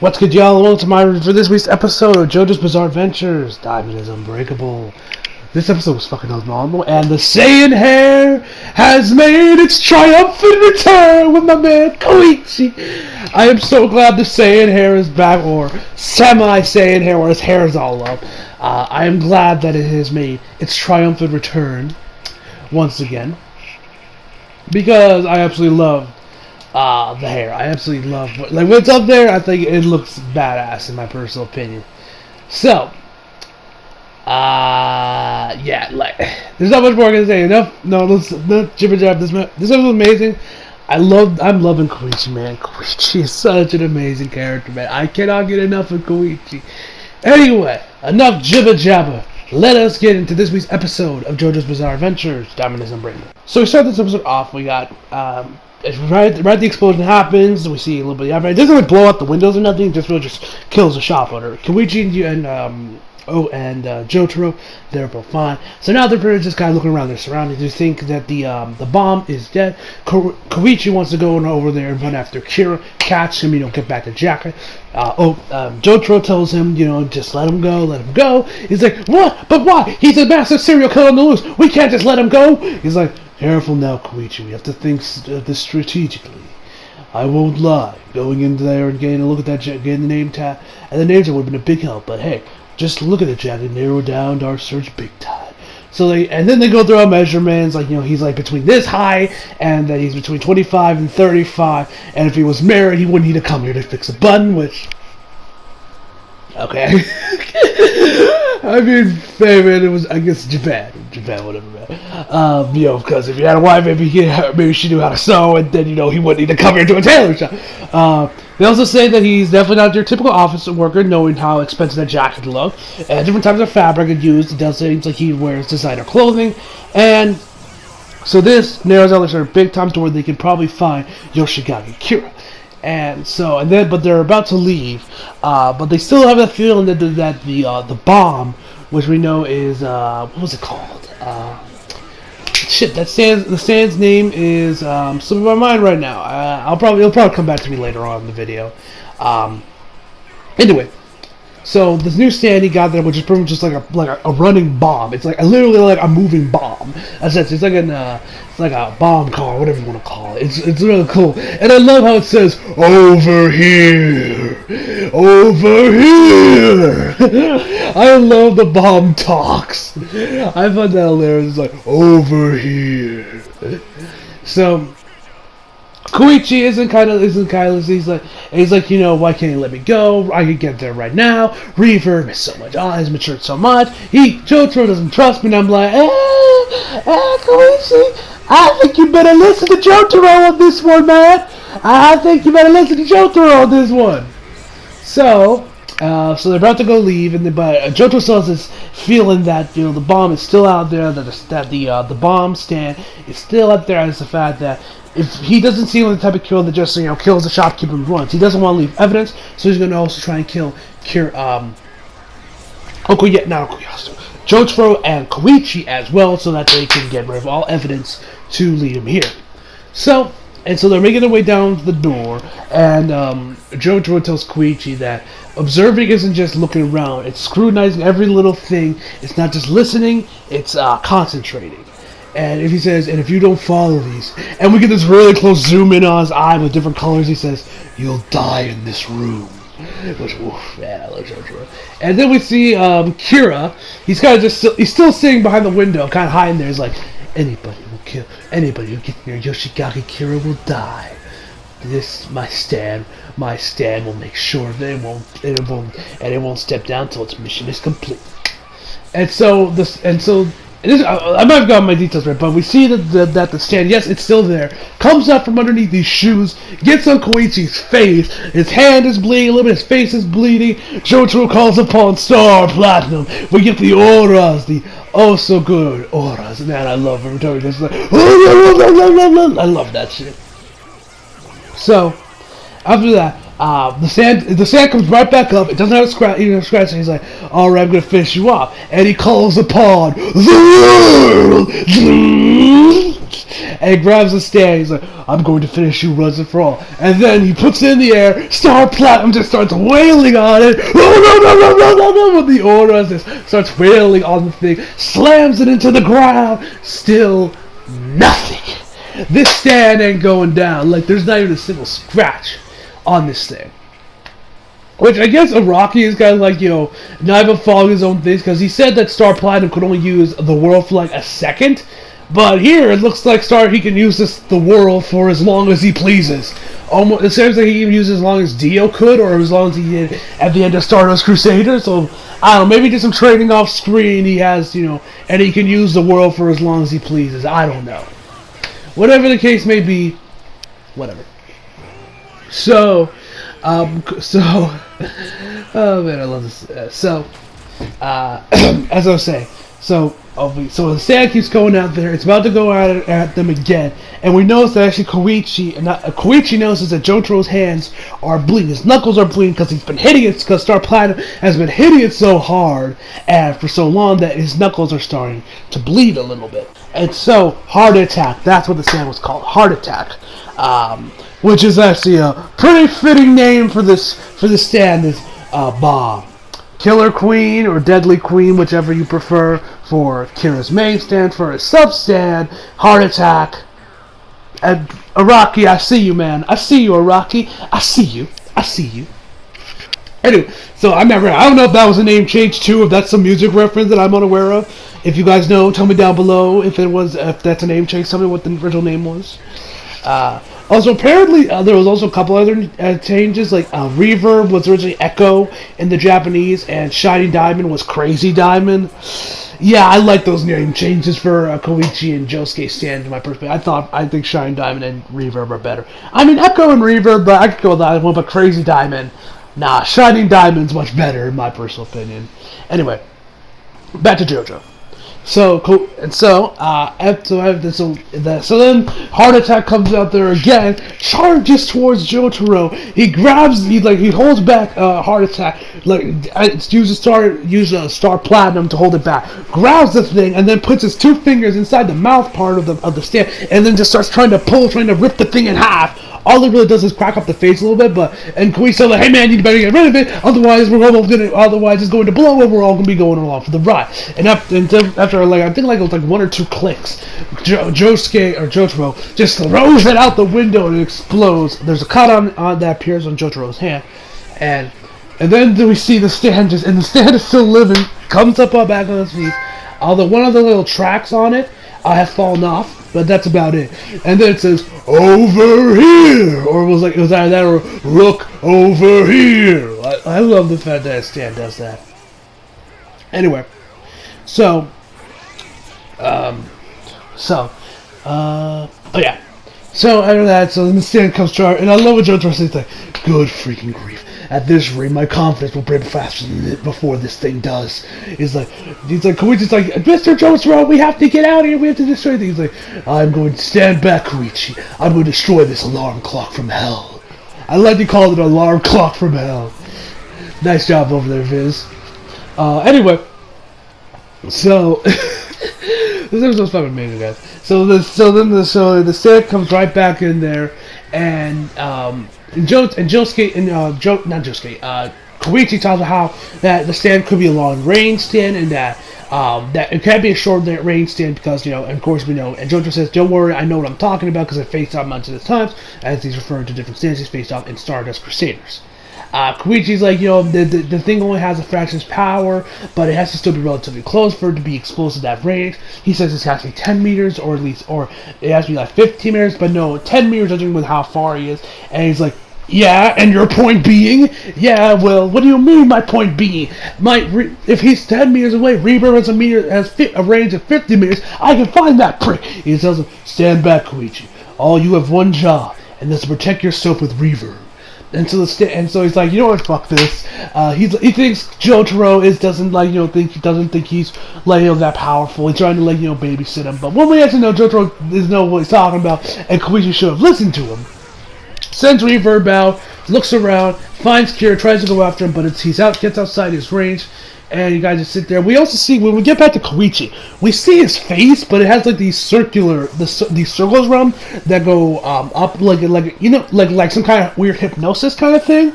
What's good, y'all? Welcome to my review for this week's episode of JoJo's Bizarre Adventures. Diamond is Unbreakable. This episode was fucking phenomenal, and the Saiyan hair has made its triumphant return with my man Koichi. I am so glad the Saiyan hair is back, or semi-Saiyan hair, where his hair is all up. I am glad that it has made its triumphant return once again, because I absolutely love the hair. I absolutely love when it's up there. I think it looks badass in my personal opinion. So, yeah, there's not much more I can say. Enough. No, let's jibber jab. This was amazing. I'm loving Koichi, man. Koichi is such an amazing character, man. I cannot get enough of Koichi. Anyway, enough jibber jabber. Let us get into this week's episode of JoJo's Bizarre Adventures. Diamond is Unbreakable. So we start this episode off. We got right the explosion happens, we see a little bit of it doesn't really blow out the windows or nothing, just really just kills the shop owner. Koichi and Jotaro, they're both fine. So now they're pretty just kind of looking around their surroundings. They think that the bomb is dead. Koichi wants to go over there and run after Kira, catch him, get back the jacket. Jotaro tells him, just let him go. He's like, what? But why? He's a massive serial killer on the loose. We can't just let him go. He's like, careful now, Koichi. We have to think this strategically. I won't lie. Going into there and getting a look at that jacket, getting the name tag, and the name tag would have been a big help. But hey, just look at the jacket, narrow down our search big time. So then they go through our measurements, he's between this height, and that he's between 25 and 35, and if he was married, he wouldn't need to come here to fix a button, which, okay. I mean, favorite, it was, I guess, Japan, whatever, man. Because if you had a wife, maybe she knew how to sew, and then, he wouldn't need to come here to a tailor shop. They also say that he's definitely not your typical office worker, knowing how expensive that jacket look, and different types of fabric are used. It does seem like he wears designer clothing, and so this narrows down their sort of big time to where they can probably find Yoshigaki Kira. But they're about to leave, but they still have that feeling that the bomb, which we know is what was it called? The sand's name is slipping my mind right now. It'll probably come back to me later on in the video. Anyway, so this new stand he got there, which is pretty much just like a running bomb. It's literally like a moving bomb. It's like a bomb car, whatever you want to call it. It's really cool, and I love how it says over here. I love the bomb talks. I find that hilarious. It's like over here. So Koichi isn't kind of he's like why can't you let me go? I could get there right now. Reverb is so much has matured so much. Jotaro doesn't trust me, and I'm like, Koichi, I think you better listen to Jotaro on this one, man. I think you better listen to Jotaro on this one. So they're about to go leave, but Jotaro still has this feeling that the bomb is still out there, that the bomb stand is still out there, as the fact that if he doesn't seem like the type of killer that just kills the shopkeeper and runs. He doesn't want to leave evidence, so he's going to also try and kill Jotaro and Koichi as well, so that they can get rid of all evidence to lead him here. So they're making their way down to the door, and Jotaro tells Koichi that observing isn't just looking around, it's scrutinizing every little thing. It's not just listening, it's concentrating. And if you don't follow these, and we get this really close zoom in on his eye with different colors, he says, you'll die in this room. Which, man, I love Jotaro. And then we see Kira. He's still sitting behind the window, kind of hiding there. He's like, anybody who gets near Yoshigaki Kira will die. My stand will make sure that it won't step down until its mission is complete. I might have gotten my details right, but we see that the stand, yes, it's still there, comes up from underneath these shoes, gets on Koichi's face, his hand is bleeding a little bit, his face is bleeding. Jotaro calls upon Star Platinum. We get the auras, the oh so good auras. Man, I love every time he does that. I love that shit. So, after that, the sand comes right back up. It doesn't have a scratch, and he's like, alright, I'm gonna finish you off. And he calls upon the world. and he grabs the stand. He's like, I'm going to finish you once and for all. And then he puts it in the air. Star Platinum just starts wailing on it. The aura just starts wailing on the thing, slams it into the ground. Still nothing. This stand ain't going down. Like, there's not even a single scratch on this thing. Which I guess Araki is kind of like, not even following his own things, because he said that Star Platinum could only use the world for like a second. But here, it looks like he can use the world for as long as he pleases. Almost, it seems like he can use as long as Dio could, or as long as he did at the end of Stardust Crusader. So, I don't know, maybe just some trading off screen he has, and he can use the world for as long as he pleases. I don't know. Whatever the case may be, whatever. So, oh man, I love this. As I was saying, so the stand keeps going out there. It's about to go out at them again, and we notice that actually Koichi notices that Jotaro's hands are bleeding. His knuckles are bleeding because he's been hitting it. Because Star Platinum has been hitting it so hard and for so long that his knuckles are starting to bleed a little bit. And so, Heart Attack. That's what the stand was called, Heart Attack. Which is actually a pretty fitting name for this stand. This bomb. Killer Queen or Deadly Queen, whichever you prefer, for Kira's main stand. For his sub stand, Heart Attack. And Araki, I see you, man. I see you, Araki. I see you. Anyway, so I don't know if that was a name change too, if that's some music reference that I'm unaware of. If you guys know, tell me down below if that's a name change. Tell me what the original name was. Also, apparently, there was also a couple other changes, like Reverb was originally Echo in the Japanese, and Shining Diamond was Crazy Diamond. Yeah, I like those name changes for Koichi and Josuke stand, in my perspective. I think Shining Diamond and Reverb are better. I mean, Echo and Reverb, but I could go with that one, but Crazy Diamond, nah, Shining Diamond's much better, in my personal opinion. Anyway, back to JoJo. So then Heart Attack comes out there again, charges towards Jotaro. He holds back Heart Attack, uses Star Platinum to hold it back. Grabs the thing and then puts his two fingers inside the mouth part of the stand, and then just starts trying to rip the thing in half. All it really does is crack up the face a little bit, and Koichi's like, hey man, you better get rid of it, otherwise it's going to blow and we're all going to be going along for the ride. And after I think it was one or two clicks, Jotaro just throws it out the window and it explodes. There's a cut on that appears on Jotaro's hand, and then we see the stand and the stand is still living, comes up back on its feet, although one of the little tracks on it have fallen off. But that's about it. And then it says, over here! Or it was either that or look over here! I love the fact that stand does that. Anyway. So after that, so then the stand comes charged, and I love what Jotaro says, like, good freaking grief. At this rate, my confidence will break faster than it before this thing does. He's like, Koichi's like, Mr. Jotaro, we have to get out of here, we have to destroy things. He's like, I'm going to stand back, Koichi. I'm going to destroy this alarm clock from hell. I like to call it alarm clock from hell. Nice job over there, Viz. Anyway, so this episode's fucking amazing, guys. So the stand comes right back in there, and Koichi tells her how that the stand could be a long range stand, and that it can't be a short range stand because, of course we know, and Jojo says, don't worry, I know what I'm talking about because I faced off multiple times, as he's referring to different stands he's faced off in Stardust Crusaders. Koichi's like, the thing only has a fraction's power, but it has to still be relatively close for it to be exposed to that range. He says it has to be 10 meters, or it has to be like 15 meters, but no, 10 meters judging with how far he is. And he's like, yeah, and your point being? Yeah, well, what do you mean my point being? If he's 10 meters away, Reverb has a range of 50 meters, I can find that prick. He tells him, stand back, Koichi. You have one job, and that's to protect yourself with Reverb. And so he's like, you know what, fuck this. He thinks Jotaro doesn't think he's that powerful. He's trying to babysit him. But when we actually know Jotaro doesn't know what he's talking about, and Koichi should have listened to him. Sends Reverb out, looks around, finds Kira, tries to go after him, but gets outside his range. and you guys just sit there. We also see, when we get back to Koichi, we see his face, but it has like these these circles around that go up like like some kind of weird hypnosis kind of thing.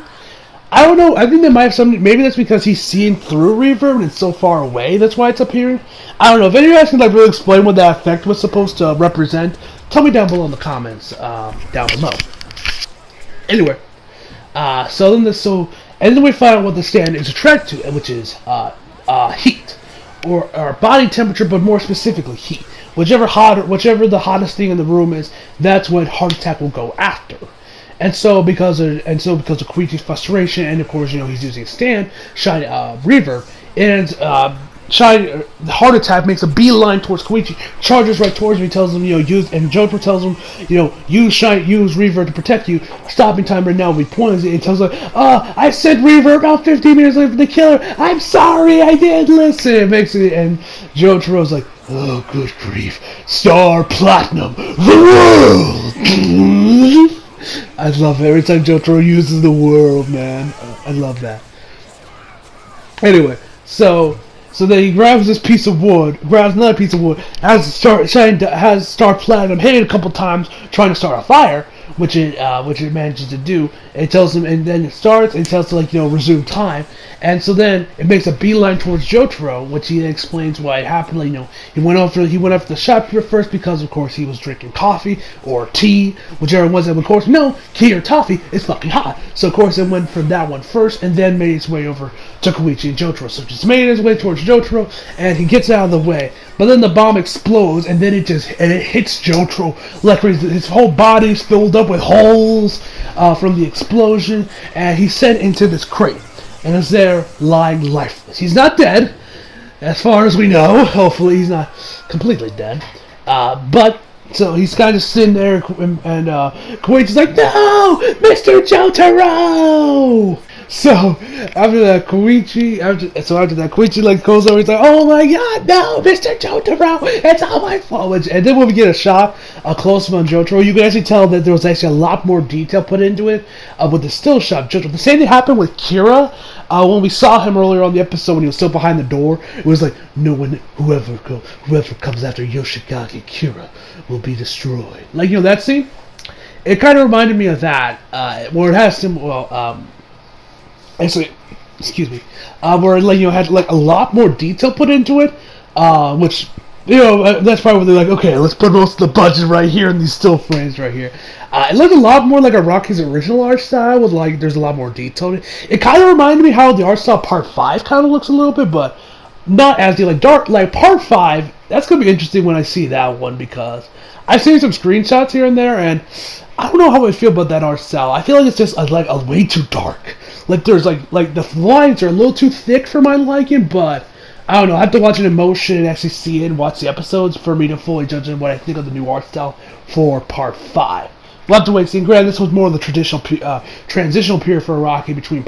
I don't know. I think that might have something. Maybe that's because he's seeing through Reverb and it's so far away. That's why it's appearing. I don't know. If any of you guys can like really explain what that effect was supposed to represent, tell me down below in the comments. Down below. Anyway, and then we find out what the stand is attracted to, which is heat or body temperature, but more specifically heat. Whichever the hottest thing in the room is, that's what Heart Attack will go after. And so because of Koichi's frustration, and of course he's using a stand, Reverb, and Heart Attack makes a beeline towards Koichi, charges right towards him. He tells him, and Jotaro tells him, use Reverb to protect you. Stopping time right now will be pointless. And he tells him, I sent Reverb out 15 minutes late for the killer. I'm sorry, I didn't listen. And Jotaro's like, oh, good grief, Star Platinum, the world. I love it every time Jotaro uses the world, man. I love that. Anyway, so then he grabs this piece of wood, grabs another piece of wood, has Star Platinum hit it a couple times trying to start a fire, which it manages to do. It tells him, and then it starts. And it tells to resume time, and so then it makes a beeline towards Jotaro, which he explains why it happened. He went after the shopkeeper first because of course he was drinking coffee or tea, whichever was. And of course, no, tea or coffee is fucking hot. So of course it went for that one first, and then made its way over to Koichi and Jotaro. So just made its way towards Jotaro, and he gets out of the way. But then the bomb explodes, and then it hits Jotaro like his whole body's filled up with holes from the explosion, and he's sent into this crate, and is there lying lifeless. He's not dead, as far as we know. Hopefully, he's not completely dead. But so he's kind of sitting there, and Koichi's like, "No, Mr. Jotaro!" So after that, Koichi goes over. He's like, "Oh my God, no, Mr. Jotaro! It's all my fault." And then when we get a close up on Jotaro, you can actually tell that there was actually a lot more detail put into it with the still shot. Jotaro. The same thing happened with Kira when we saw him earlier on the episode when he was still behind the door. It was like, whoever comes after Yoshigaki Kira will be destroyed. That scene. It kind of reminded me of that, where it has some actually, excuse me, where had a lot more detail put into it, which that's probably where they're like, okay, let's put most of the budget right here in these still frames right here. It looked a lot more like Araki's original art style, with there's a lot more detail in it. It kind of reminded me how the art style Part 5 kind of looks a little bit, but not as dark. Part 5, that's gonna be interesting when I see that one, because I've seen some screenshots here and there, and I don't know how I feel about that art style. I feel like it's just a way too dark. There's the lines are a little too thick for my liking, but I don't know. I have to watch it in motion and actually see it and watch the episodes for me to fully judge what I think of the new art style for Part 5. We'll have to wait and see. Granted, this was more of the transitional period for Araki between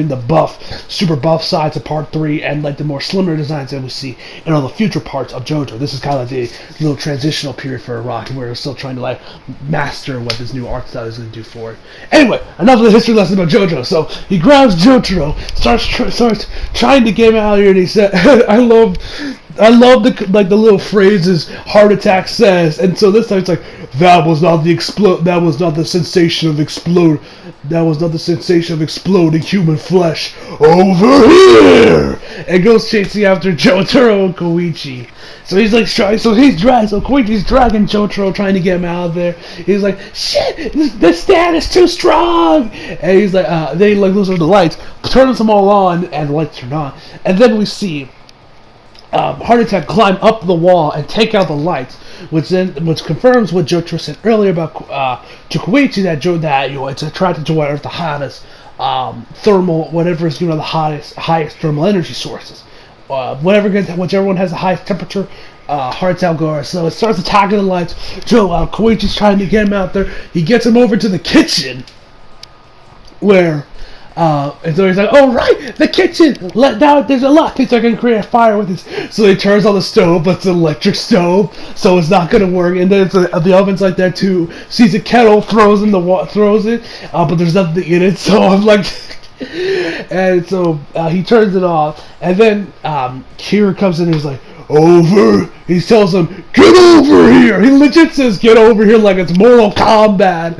the super buff sides of Part 3 and the more slimmer designs that we see in all the future parts of JoJo. This is kind of the little transitional period for Araki, where we're still trying to master what this new art style is going to do for it. Anyway, enough of the history lesson about JoJo. So he grabs Jotaro, starts trying to get him out of here, and he said, I love the little phrases Heart Attack says, and so this time it's like, that was not the sensation of exploding human flesh over here, and goes chasing after Jotaro and Koichi. So Koichi's dragging Jotaro, trying to get him out of there. He's like, shit, this stand is too strong, and he's like, they lose the lights, turns them all on, and the lights turn on, and then we see Heart Attack climb up the wall and take out the lights, which confirms what Jotaro said earlier about to Koichi, that it's attracted to whatever the hottest whichever thermal energy sources, whichever one has the highest temperature. Heart Attack goes, so it starts attacking the lights. Koichi's trying to get him out there. He gets him over to the kitchen, where and so he's like, oh right, the kitchen! Now there's a lock, so I can create a fire with this. So he turns on the stove, but it's an electric stove, so it's not gonna work. And then the oven's like that too. Sees a kettle, throws it, but there's nothing in it. So I'm like, And so he turns it off, and then Kira comes in and he's like, over. He tells him, get over here. He legit says, get over here, like it's Mortal Kombat.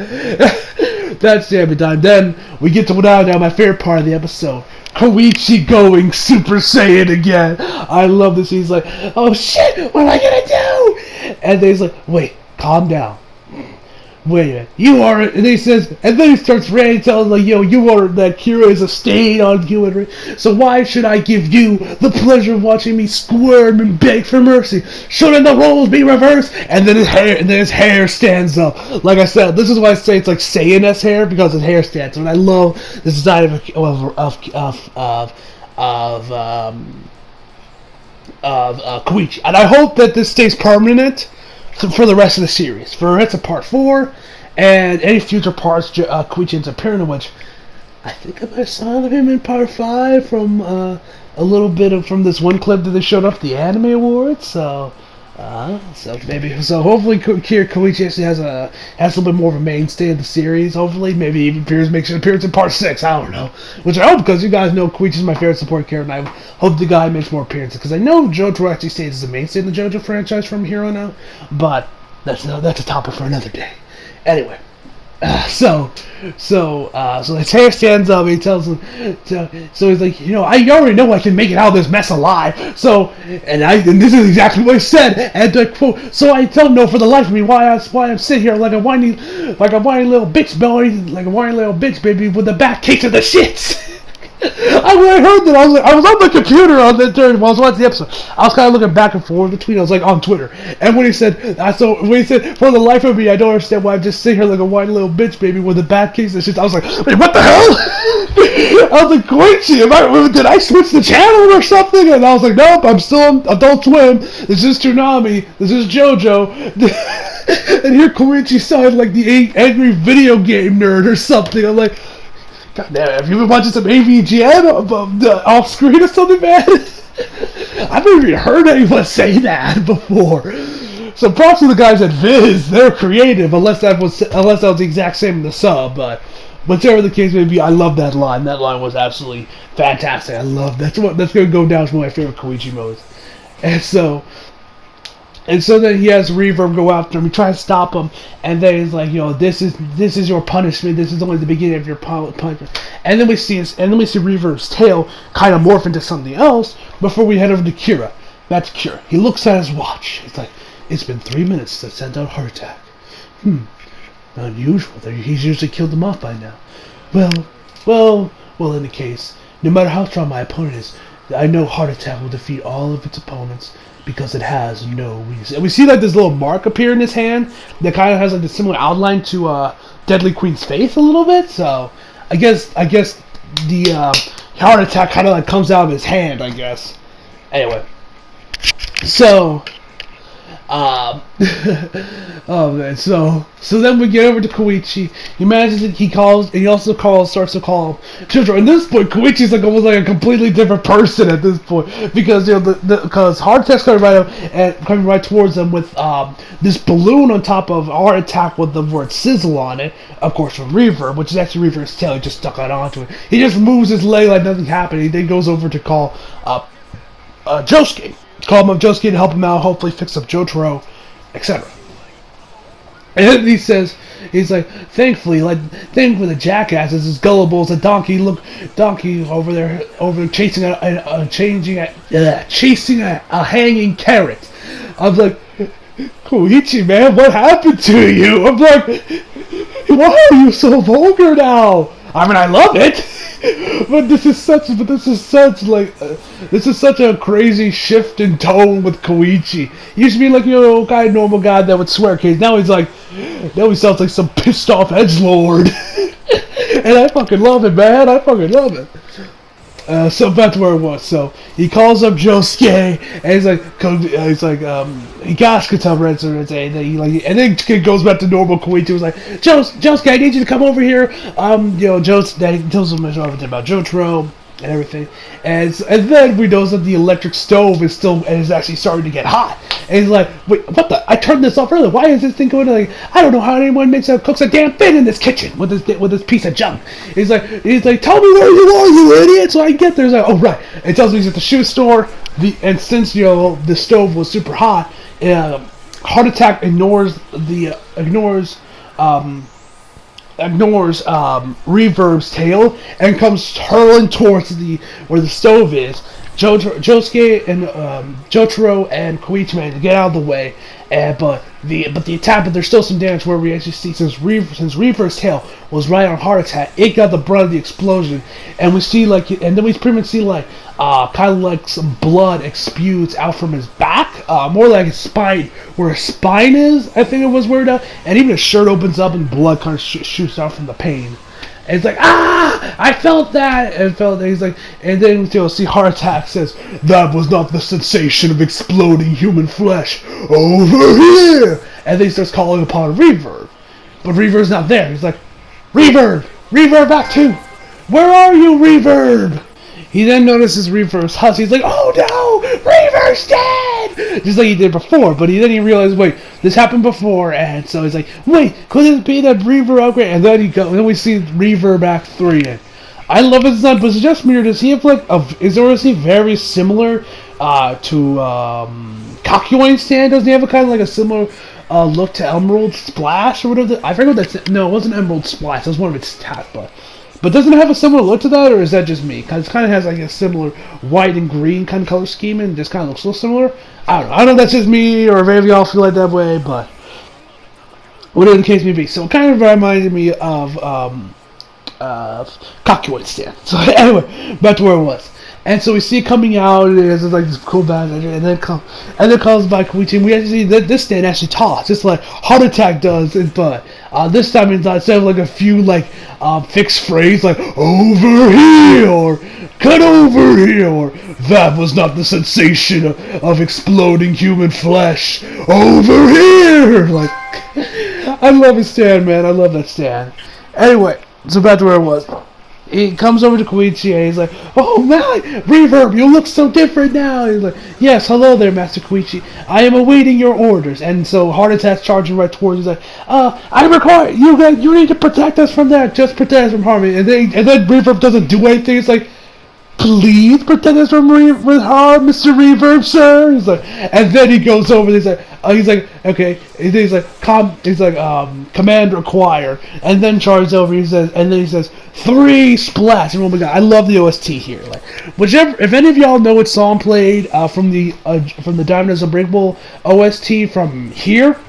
That's damn time. Then we get to now my favorite part of the episode. Koichi going Super Saiyan again. I love this. He's like, oh shit, what am I gonna do? And then he's like, wait, calm down. Wait a minute, you are, and he says, and then he starts ranting, telling like, yo, you are, that Kira is a stain on human race, so why should I give you the pleasure of watching me squirm and beg for mercy? Shouldn't the roles be reversed? And then his hair stands up. Like I said, this is why I say it's like Saiyan-esque hair, because his hair stands up. And I love the design of Koichi, and I hope that this stays permanent for the rest of the series. For it's a part 4, and any future parts Koichi ends up appearing in, which I think I might have saw him in part 5 from a little bit of from this one clip that they showed up at the Anime Awards. So hopefully Koichi actually has a little bit more of a mainstay of the series. Hopefully, maybe even makes an appearance in part 6. I don't know, which I hope, because you guys know Koichi is my favorite support character, and I hope the guy makes more appearances, because I know JoJo actually stays as a mainstay in the JoJo franchise from here on out. But that's a topic for another day. Anyway. So his hair stands up. He tells him, so he's like, I already know I can make it out of this mess alive. So, and this is exactly what he said. And I quote, so I tell him no for the life of me why I'm sitting here like a whiny little bitch baby with the back case of the shits. When I heard that, I was on my computer on that turn while I was watching the episode. I was kind of looking back and forth between. I was like on Twitter, and when he said, for the life of me, I don't understand why I'm just sitting here like a whiny little bitch baby with a bad case of shit. I was like, wait, what the hell? I was like, Koichi, did I switch the channel or something? And I was like, nope, I'm still on Adult Swim. This is Toonami. This is JoJo. And here Koichi sounded like the angry video game nerd or something. I'm like, God damn, have you been watching some AVGN off screen or something, man? I've never even heard anyone say that before. So props to the guys at Viz. They're creative, unless that was the exact same in the sub. But whichever the case may be, I love that line. That line was absolutely fantastic. I love that's going to go down as one of my favorite Koichi modes. And so then he has Reverb go after him. He tries to stop him, and then he's like, this is your punishment. This is only the beginning of your punishment. And then we see Reverb's tail kind of morph into something else before we head over to Kira. That's Kira. He looks at his watch. He's like, it's been 3 minutes since I sent out Heart Attack. Unusual. He's usually killed them off by now. Well, in the case, no matter how strong my opponent is, I know Heart Attack will defeat all of its opponents, because it has no reason. And we see like this little mark appear in his hand that kind of has like a similar outline to Deadly Queen's face a little bit. So I guess the Heart Attack kind of like comes out of his hand, I guess. Anyway, so oh man, so then we get over to Koichi. He manages it. He starts to call JoJo. At this point, Koichi's like almost like a completely different person at this point, because because Heart Attack's coming right towards them with this balloon on top of Heart Attack with the word sizzle on it, of course from Reverb, which is actually Reverb's tail. He just stuck it onto it. He just moves his leg like nothing happened. He then goes over to call Josuke. Call him up Josuke to help him out, hopefully fix up Jotaro, etc. And then he's like, thankfully the jackasses as gullible as a donkey over there chasing a hanging carrot. I'm like, Koichi, man, what happened to you? I'm like, why are you so vulgar now? I mean, I love it. But this is such a crazy shift in tone with Koichi. He used to be like, normal guy that would swear kids. Now he sounds like some pissed off edgelord. And I fucking love it, man. I fucking love it. So back to where it was. So he calls up Josuke, and he's like, and then it goes back to normal. Koichi was like, Josuke, I need you to come over here. Daddy tells him about Jotaro. and everything. And then we notice that the electric stove is actually starting to get hot. And he's like, wait, what the? I turned this off earlier. Why is this thing going? Like, I don't know how anyone cooks a damn thing in this kitchen with this piece of junk. He's like, tell me where you are, you idiot, so I can get there. He's like, oh right. It tells me he's at the shoe store. And since the stove was super hot, Heart Attack ignores Reverb's tail and comes hurling towards where the stove is. Josuke and Jotaro and Koichi man to get out of the way, but there's still some damage where we actually see since Reverb's tail was right on Heart Attack, it got the brunt of the explosion, and we see and then we pretty much see kind of like some blood exudes out from his back, more like his spine, where his spine is. I think it was where and even his shirt opens up and blood kind of shoots out from the pain. And it's like, I felt that, he's like, and then you'll see Heart Attack says, that was not the sensation of exploding human flesh, over here, and then he starts calling upon Reverb, but Reverb's not there. He's like, Reverb back too, where are you, Reverb? He then notices Reverb's husky. He's like, oh no, Reverb's dead! Just like he did before, but then he realized, wait, this happened before, and so he's like, wait, could it be that Reverb upgrade? And then we see Reverb Act 3. And I love his design, but it's just weird. Does he have is he very similar to Kakyoin's stand? Doesn't he have kind of like a similar look to Emerald Splash or whatever? I forget what that's. No, it wasn't Emerald Splash. That was one of its tats, But doesn't it have a similar look to that, or is that just me? Because it kind of has like a similar white and green kind of color scheme, and just kind of looks so similar. I don't know if that's just me, or if any of y'all feel like that way, but whatever the case may be. So it kind of reminded me of Kakyoin stand. So anyway, back to where it was. And so we see it coming out, and it's like this cool band, and then comes by Koichi, and we actually see that this stand actually talks, just like Heart Attack does, but this time it's instead of like a few fixed phrase like over here or cut over here or that was not the sensation of exploding human flesh over here. Like, I love his stand, man. I love that stand. Anyway, so back to where it was. He comes over to Koichi and he's like, oh man, Reverb, you look so different now. He's like, yes, hello there, Master Koichi. I am awaiting your orders. And so Heart Attack's charging right towards. He's like, I require you guys. You need to protect us from that. Just protect us from harming. And then Reverb doesn't do anything. It's like, please protect us from harm, Mr. Reverb, sir. He's like, and then he goes over. And he's like, okay. He's like, command require. And then charges over. He says, 3 splash. And oh my god, I love the OST here. Like, if any of y'all know what song played from the Diamond is Unbreakable OST from here.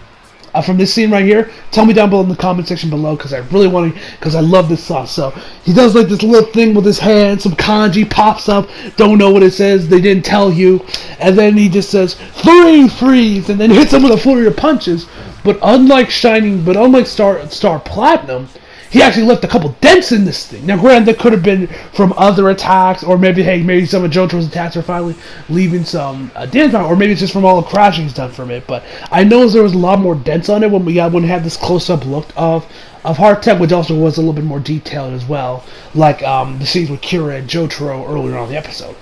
From this scene right here, tell me down below in the comment section below, because I really want to, because I love this song. So he does like this little thing with his hand, some kanji pops up, don't know what it says, they didn't tell you, and then he just says 3 freeze, and then hits him with a flurry of punches. But unlike Star Platinum, he actually left a couple dents in this thing. Now, granted, that could have been from other attacks, or maybe some of JoJo's attacks are finally leaving some dents on, or maybe it's just from all the crashing he's done from it. But I noticed there was a lot more dents on it when we had this close-up look of Heart Attack, which also was a little bit more detailed as well, like the scenes with Kira and Jotaro earlier on in the episode.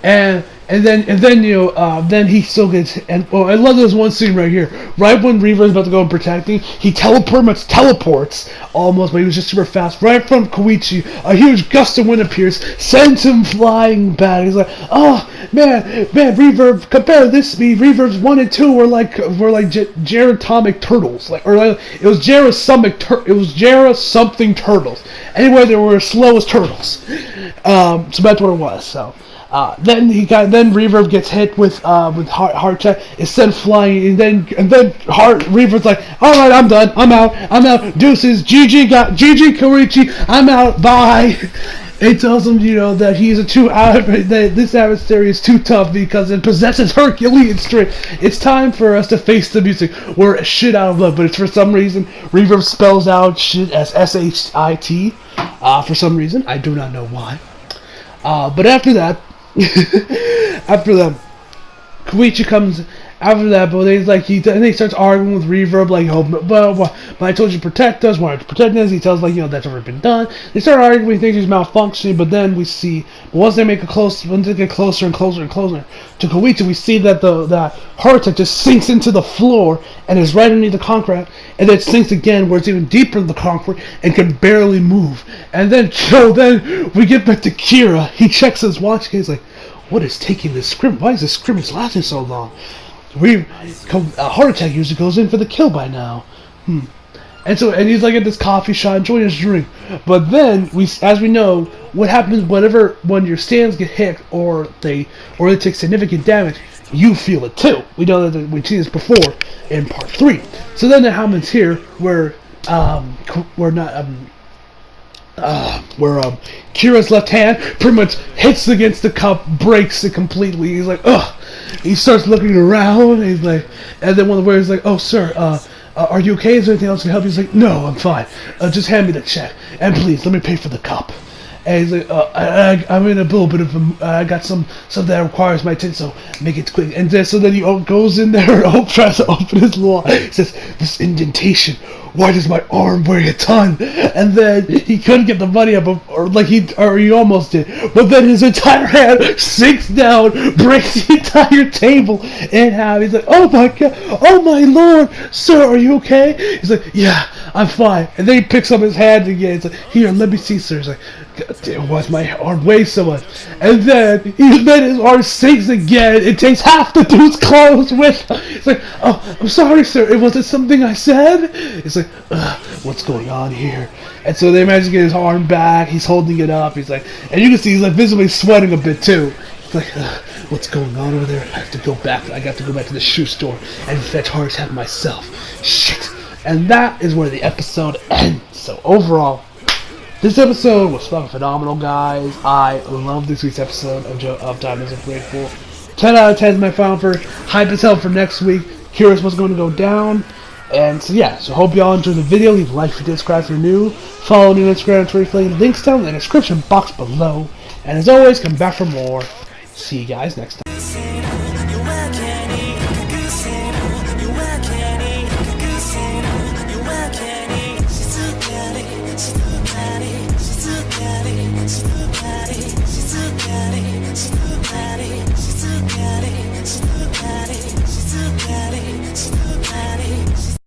And then he still gets, I love this one scene right here. Right when Rever's about to go and protecting, he teleports almost, but he was just super fast. Right from Koichi, a huge gust of wind appears, sends him flying back. He's like, oh man, Reverb, compare this to me. Reverb's 1 and 2 were like Geratomic turtles, it was Jera something turtles. Anyway, they were as slow as turtles. So that's what it was. So. Then Reverb gets hit with Heart Attack, is sent flying, and then Reverb's like, all right, I'm done, I'm out, deuces, GG Koichi, I'm out, bye. It tells him, that he's that this adversary is too tough because it possesses Herculean strength. It's time for us to face the music. We're shit out of luck, but it's for some reason Reverb spells out shit as SHIT. For some reason, I do not know why. But after that, Koichi comes after that, but he's like, and he starts arguing with Reverb, like, oh, but I told you to protect us, why aren't you protecting us? He tells, like, that's already been done. They start arguing, he thinks he's malfunctioning, but then we see, once they get closer and closer and closer to Koichi, we see that that heart attack just sinks into the floor and is right underneath the concrete, and then sinks again where it's even deeper in the concrete and can barely move. And then we get back to Kira. He checks his watch, and he's like, what is taking this scrimmage? Why is this scrimmage lasting so long? A heart attack usually goes in for the kill by now. And he's like at this coffee shop enjoying his drink. But then as we know, what happens when your stands get hit or they take significant damage, you feel it too. We know that we've seen this before in part 3. So then it happens here where Kira's left hand pretty much hits against the cup, breaks it completely. He's like, ugh. He starts looking around, and he's like, and then one of the waiters is like, oh, sir, are you okay? Is there anything else I can help you? He's like, no, I'm fine. Just hand me the check, and please, let me pay for the cup. And he's like, I'm in a little bit of I got something that requires my attention, so make it quick. And so then he goes in there and tries to open his law. He says, this indentation, why does my arm weigh a ton? And then he couldn't get the money up, or he almost did. But then his entire hand sinks down, breaks the entire table in half. He's like, oh my god, oh my lord, sir, are you okay? He's like, yeah, I'm fine. And then he picks up his hand again. He's like, here, let me see, sir. He's like, god damn, why's my arm weigh so much? And then his arm sinks again. It takes half the dude's clothes with him. He's like, oh, I'm sorry, sir. It wasn't something I said. He's like, what's going on here? And so they manage to get his arm back. He's holding it up. He's like, and you can see he's like visibly sweating a bit too. He's like, what's going on over there? I have to go back. I got to go back to the shoe store and fetch hard hat myself. Shit. And that is where the episode ends. So overall, this episode was fucking phenomenal, guys. I love this week's episode of Diamonds Unbreakable. 10 out of 10 is my final for hype as hell for next week. Curious what's going to go down. And so yeah, so hope y'all enjoyed the video. Leave a like if you did, subscribe if you're new. Follow me on Instagram and Twitter. Links down in the description box below. And as always, come back for more. See you guys next time.